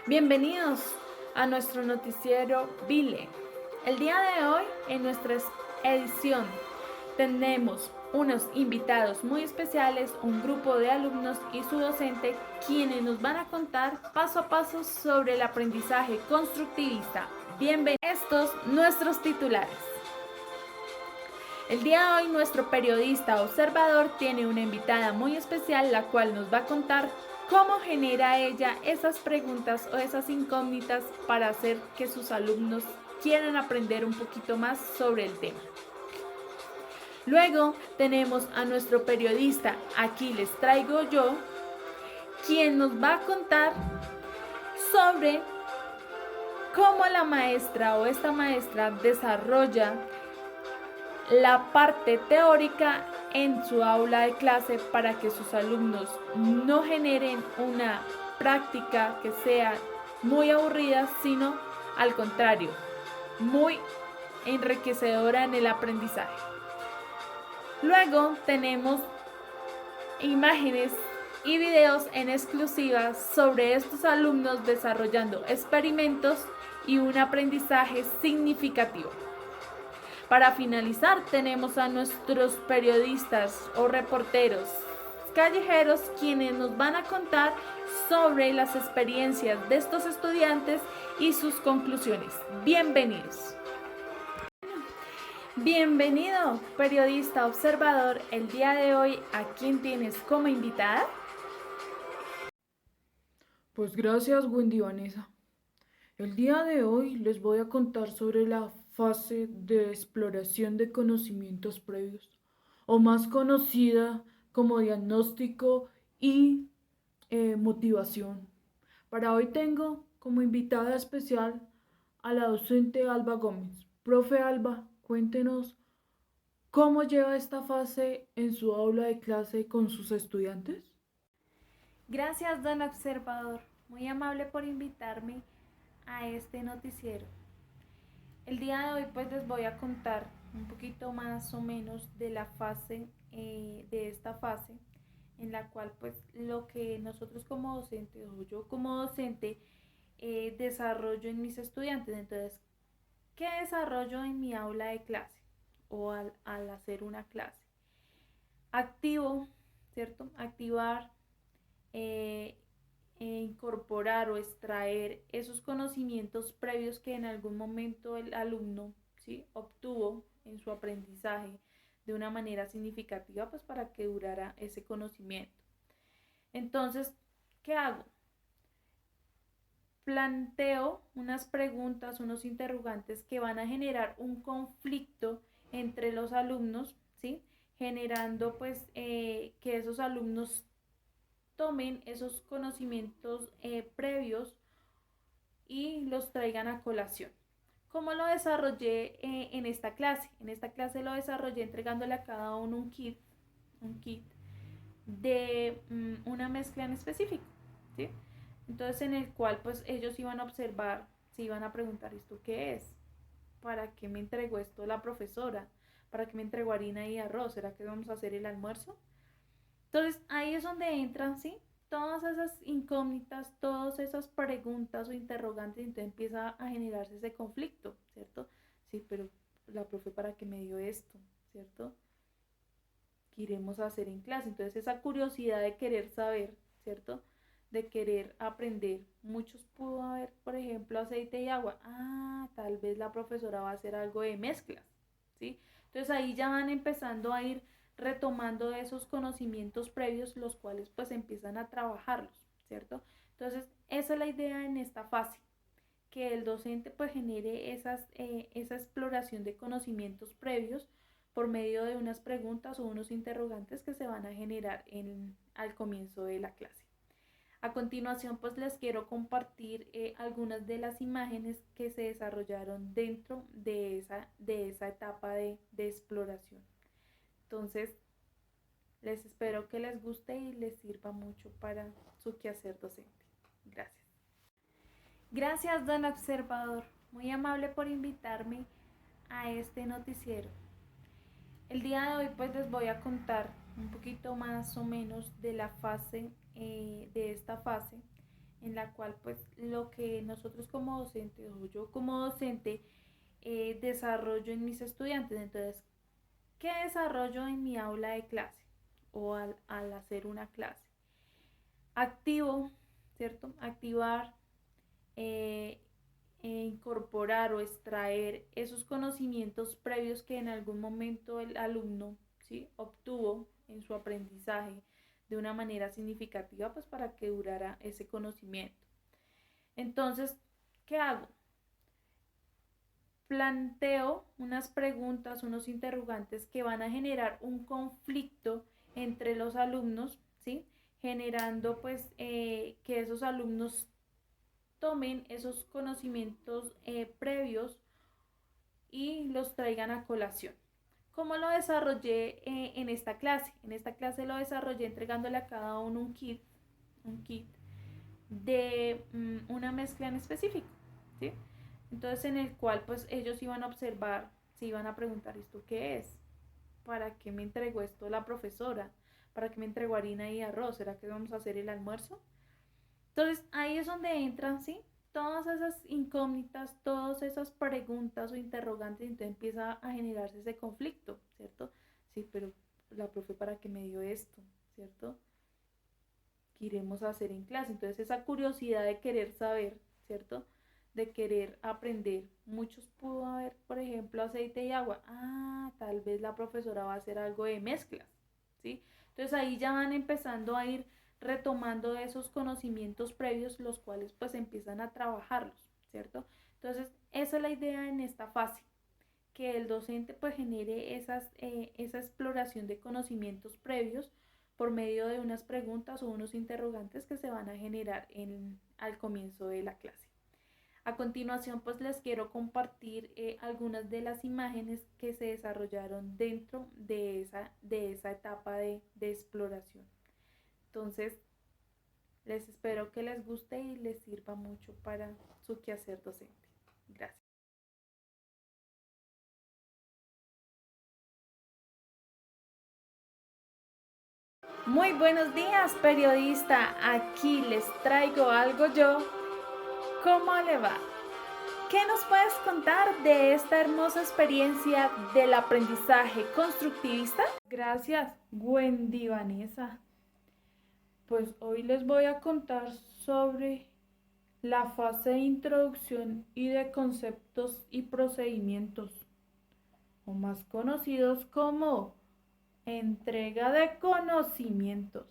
Bienvenidos a nuestro noticiero Vile. El día de hoy, en nuestra edición, tenemos unos invitados muy especiales, un grupo de alumnos y su docente, quienes nos van a contar paso a paso sobre el aprendizaje constructivista. Bienvenidos a estos nuestros titulares. El día de hoy nuestro periodista observador tiene una invitada muy especial, la cual nos va a contar cómo genera ella esas preguntas o esas incógnitas para hacer que sus alumnos quieran aprender un poquito más sobre el tema. Luego tenemos a nuestro periodista, aquí les traigo yo, quien nos va a contar sobre cómo la maestra o esta maestra desarrolla la parte teórica en su aula de clase para que sus alumnos no generen una práctica que sea muy aburrida, sino al contrario, muy enriquecedora en el aprendizaje. Luego tenemos imágenes y videos en exclusiva sobre estos alumnos desarrollando experimentos y un aprendizaje significativo. Para finalizar, tenemos a nuestros periodistas o reporteros callejeros quienes nos van a contar sobre las experiencias de estos estudiantes y sus conclusiones. Bienvenidos. Bienvenido, periodista observador. El día de hoy, ¿a quién tienes como invitada? Pues gracias, Wendy Vanessa. El día de hoy les voy a contar sobre la fase de exploración de conocimientos previos, o más conocida como diagnóstico y motivación. Para hoy tengo como invitada especial a la docente Alba Gómez. Profe Alba, cuéntenos cómo lleva esta fase en su aula de clase con sus estudiantes. Gracias, don observador. Muy amable por invitarme a este noticiero. El día de hoy pues les voy a contar un poquito más o menos de la fase, de esta fase, en la cual pues lo que nosotros como docentes o yo como docente desarrollo en mis estudiantes. Entonces, ¿qué desarrollo en mi aula de clase o al hacer una clase? Activo, ¿cierto? Activar, eh, incorporar o extraer esos conocimientos previos que en algún momento el alumno, ¿sí?, obtuvo en su aprendizaje de una manera significativa, pues para que durara ese conocimiento. Entonces, ¿qué hago? Planteo unas preguntas, unos interrogantes que van a generar un conflicto entre los alumnos, ¿sí?, generando pues que esos alumnos tomen esos conocimientos previos y los traigan a colación. ¿Cómo lo desarrollé en esta clase? En esta clase lo desarrollé entregándole a cada uno un kit de una mezcla en específico, ¿sí? Entonces en el cual pues ellos iban a observar, se iban a preguntar, ¿esto qué es? ¿Para qué me entregó esto la profesora? ¿Para qué me entregó harina y arroz? ¿Será que vamos a hacer el almuerzo? Entonces ahí es donde entran, ¿sí?, todas esas incógnitas, todas esas preguntas o interrogantes, entonces empieza a generarse ese conflicto, ¿cierto? Sí, pero la profe para qué me dio esto, ¿cierto? ¿Qué iremos a hacer en clase? Entonces esa curiosidad de querer saber, ¿cierto? De querer aprender. Muchos pudo haber, por ejemplo, aceite y agua. Ah, tal vez la profesora va a hacer algo de mezclas, ¿sí? Entonces ahí ya van empezando a ir retomando esos conocimientos previos, los cuales pues empiezan a trabajarlos, ¿cierto? Entonces esa es la idea en esta fase, que el docente pues genere esa exploración de conocimientos previos por medio de unas preguntas o unos interrogantes que se van a generar al comienzo de la clase. A continuación, pues les quiero compartir algunas de las imágenes que se desarrollaron dentro de esa etapa de exploración. Entonces, les espero que les guste y les sirva mucho para su quehacer docente. Gracias. Gracias, don observador. Muy amable por invitarme a este noticiero. El día de hoy pues les voy a contar un poquito más o menos de la fase, de esta fase, en la cual pues lo que nosotros como docentes o yo como docente desarrollo en mis estudiantes. Entonces, ¿qué desarrollo en mi aula de clase o al hacer una clase? Activo, ¿cierto? Activar, eh, incorporar o extraer esos conocimientos previos que en algún momento el alumno, ¿sí?, obtuvo en su aprendizaje de una manera significativa, pues para que durara ese conocimiento. Entonces, ¿qué hago? Planteo unas preguntas, unos interrogantes que van a generar un conflicto entre los alumnos, ¿sí? Generando pues que esos alumnos tomen esos conocimientos previos y los traigan a colación. ¿Cómo lo desarrollé en esta clase? En esta clase lo desarrollé entregándole a cada uno un kit de una mezcla en específico, ¿sí? Entonces en el cual pues ellos iban a observar, se iban a preguntar, ¿esto qué es? ¿Para qué me entregó esto la profesora? ¿Para qué me entregó harina y arroz? ¿Será que vamos a hacer el almuerzo? Entonces ahí es donde entran, ¿sí?, todas esas incógnitas, todas esas preguntas o interrogantes, y entonces empieza a generarse ese conflicto, ¿cierto? Sí, pero la profe, ¿para qué me dio esto? ¿Cierto? ¿Qué iremos a hacer en clase? Entonces esa curiosidad de querer saber, ¿cierto? De querer aprender. Muchos pudo haber, por ejemplo, aceite y agua. Ah, tal vez la profesora va a hacer algo de mezclas, ¿sí? Entonces ahí ya van empezando a ir retomando esos conocimientos previos, los cuales pues empiezan a trabajarlos, ¿cierto? Entonces esa es la idea en esta fase, que el docente pues genere esa exploración de conocimientos previos por medio de unas preguntas o unos interrogantes que se van a generar al comienzo de la clase. A continuación, pues les quiero compartir algunas de las imágenes que se desarrollaron dentro de esa etapa de exploración. Entonces, les espero que les guste y les sirva mucho para su quehacer docente. Gracias. Muy buenos días, periodista. Aquí les traigo algo yo. ¿Cómo le va? ¿Qué nos puedes contar de esta hermosa experiencia del aprendizaje constructivista? Gracias, Wendy Vanessa. Pues hoy les voy a contar sobre la fase de introducción y de conceptos y procedimientos, o más conocidos como entrega de conocimientos.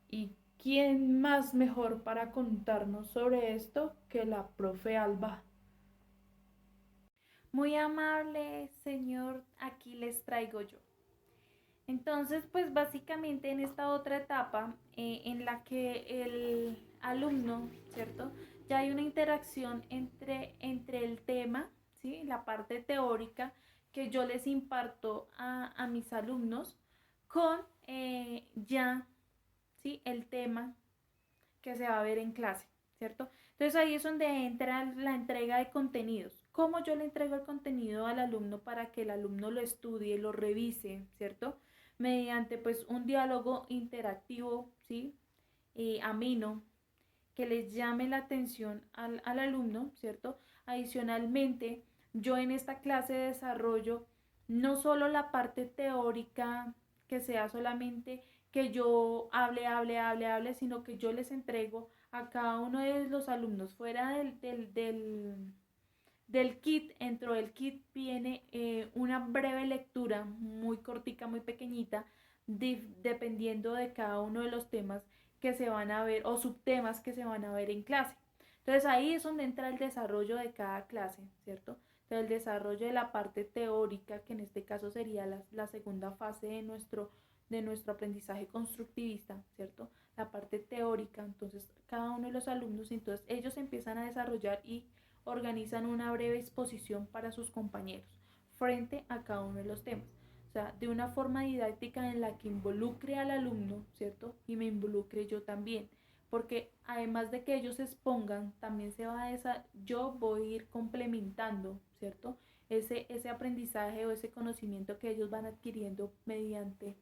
¿Y quién más mejor para contarnos sobre esto que la profe Alba? Muy amable, señor, aquí les traigo yo. Entonces, pues básicamente en esta otra etapa en la que el alumno, ¿cierto? Ya hay una interacción entre el tema, ¿sí?, la parte teórica que yo les imparto a mis alumnos con ya, ¿sí?, el tema que se va a ver en clase, ¿cierto? Entonces ahí es donde entra la entrega de contenidos. ¿Cómo yo le entrego el contenido al alumno para que el alumno lo estudie, lo revise, ¿cierto? Mediante pues un diálogo interactivo, ¿sí? Ameno, que les llame la atención al alumno, ¿cierto? Adicionalmente, yo en esta clase desarrollo no solo la parte teórica, que sea solamente que yo hable, sino que yo les entrego a cada uno de los alumnos fuera del kit. Dentro del kit viene una breve lectura muy cortica, muy pequeñita, dependiendo de cada uno de los temas que se van a ver o subtemas que se van a ver en clase. Entonces ahí es donde entra el desarrollo de cada clase, ¿cierto? Entonces el desarrollo de la parte teórica, que en este caso sería la segunda fase de nuestro aprendizaje constructivista, ¿cierto? La parte teórica. Entonces cada uno de los alumnos, entonces ellos empiezan a desarrollar y organizan una breve exposición para sus compañeros frente a cada uno de los temas. O sea, de una forma didáctica en la que involucre al alumno, ¿cierto? Y me involucre yo también. Porque además de que ellos se expongan, también yo voy a ir complementando, ¿cierto? Ese aprendizaje o ese conocimiento que ellos van adquiriendo mediante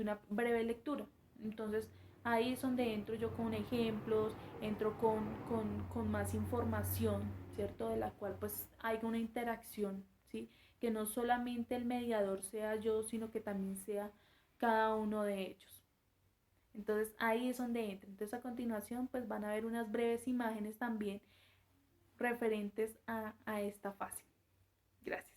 una breve lectura. Entonces, ahí es donde entro yo con ejemplos, entro con más información, ¿cierto? De la cual pues hay una interacción, ¿sí? Que no solamente el mediador sea yo, sino que también sea cada uno de ellos. Entonces ahí es donde entra. Entonces a continuación pues van a ver unas breves imágenes también referentes a esta fase. Gracias.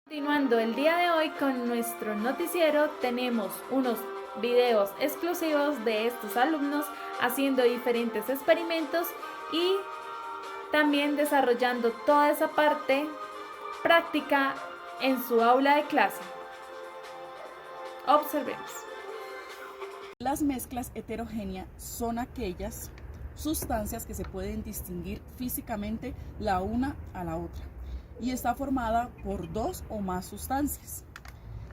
Continuando el día de hoy con nuestro noticiero, tenemos unos videos exclusivos de estos alumnos haciendo diferentes experimentos y también desarrollando toda esa parte práctica en su aula de clase. Observemos. Las mezclas heterogéneas son aquellas sustancias que se pueden distinguir físicamente la una a la otra y está formada por dos o más sustancias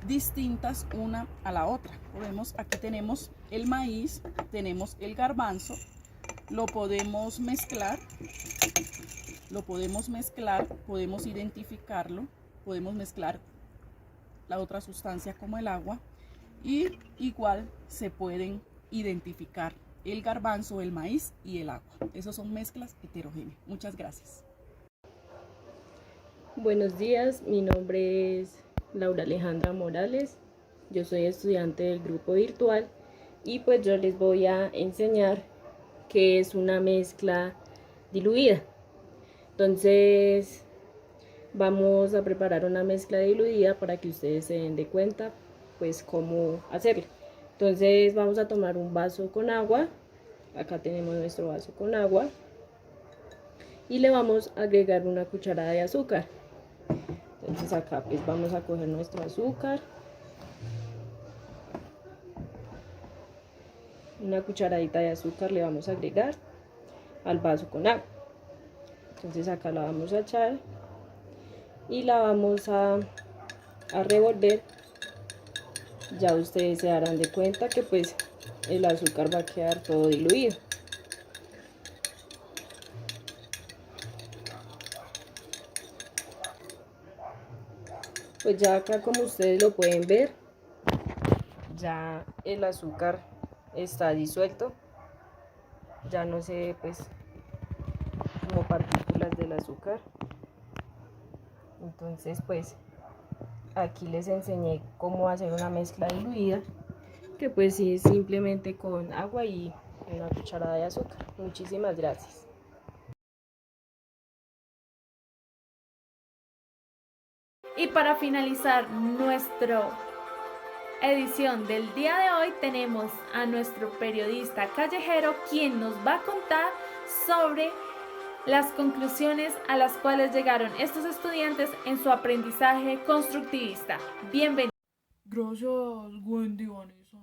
distintas una a la otra. Aquí tenemos el maíz, tenemos el garbanzo, lo podemos mezclar, podemos identificarlo, podemos mezclar la otra sustancia como el agua y igual se pueden identificar el garbanzo, el maíz y el agua. Esas son mezclas heterogéneas. Muchas gracias. Buenos días, mi nombre es Laura Alejandra Morales, yo soy estudiante del grupo virtual y pues yo les voy a enseñar qué es una mezcla diluida. Entonces vamos a preparar una mezcla diluida para que ustedes se den de cuenta pues cómo hacerla. Entonces vamos a tomar un vaso con agua, acá tenemos nuestro vaso con agua y le vamos a agregar una cucharada de azúcar. Entonces acá pues vamos a coger nuestro azúcar, una cucharadita de azúcar le vamos a agregar al vaso con agua. Entonces acá la vamos a echar y la vamos a revolver. Ya ustedes se darán de cuenta que pues el azúcar va a quedar todo diluido. Pues ya acá, como ustedes lo pueden ver, ya el azúcar está disuelto, ya no se ve pues como partículas del azúcar. Entonces pues aquí les enseñé cómo hacer una mezcla diluida, que pues sí es simplemente con agua y una cucharada de azúcar. Muchísimas gracias. Y para finalizar nuestra edición del día de hoy tenemos a nuestro periodista callejero quien nos va a contar sobre las conclusiones a las cuales llegaron estos estudiantes en su aprendizaje constructivista. Bienvenido. Gracias, Wendy Vanessa.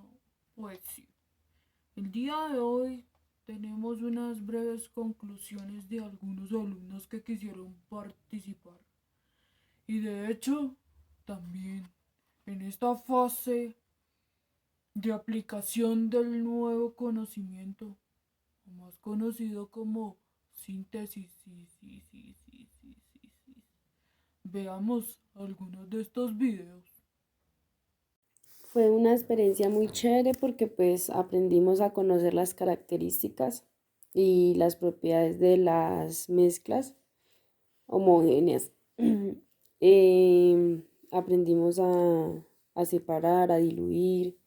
Pues sí, el día de hoy tenemos unas breves conclusiones de algunos alumnos que quisieron participar. Y de hecho, también en esta fase de aplicación del nuevo conocimiento, o más conocido como síntesis, veamos algunos de estos videos. Fue una experiencia muy chévere porque pues aprendimos a conocer las características y las propiedades de las mezclas homogéneas. Aprendimos a separar, a diluir,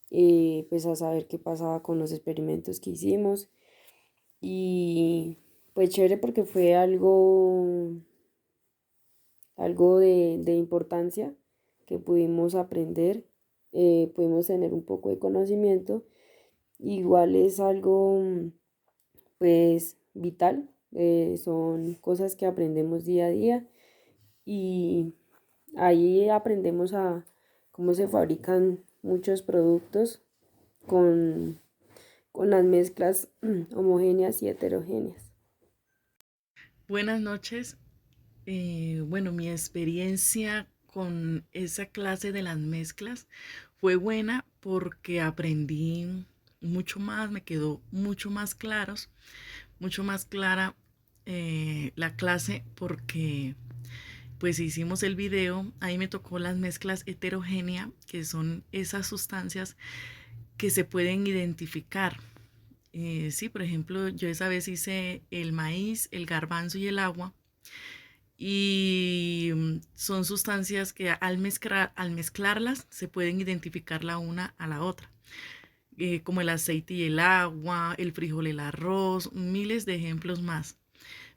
pues a saber qué pasaba con los experimentos que hicimos. Y pues chévere porque fue algo de importancia que pudimos aprender, pudimos tener un poco de conocimiento. Igual es algo pues vital, son cosas que aprendemos día a día y ahí aprendemos a cómo se fabrican muchos productos con las mezclas homogéneas y heterogéneas. Buenas noches. Bueno, mi experiencia con esa clase de las mezclas fue buena porque aprendí mucho más, me quedó mucho más clara la clase porque pues hicimos el video, ahí me tocó las mezclas heterogéneas, que son esas sustancias que se pueden identificar. Sí, por ejemplo, yo esa vez hice el maíz, el garbanzo y el agua, y son sustancias que al mezclarlas se pueden identificar la una a la otra, como el aceite y el agua, el frijol y el arroz, miles de ejemplos más.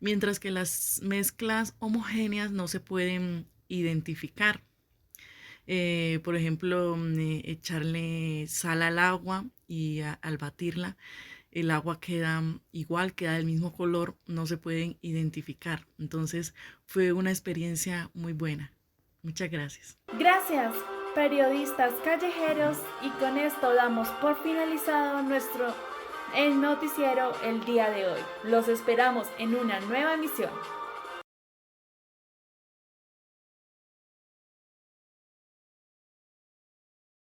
Mientras que las mezclas homogéneas no se pueden identificar. Por ejemplo, echarle sal al agua y al batirla, el agua queda igual, queda del mismo color, no se pueden identificar. Entonces fue una experiencia muy buena. Muchas gracias. Gracias, periodistas callejeros, y con esto damos por finalizado el noticiero el día de hoy. Los esperamos en una nueva emisión.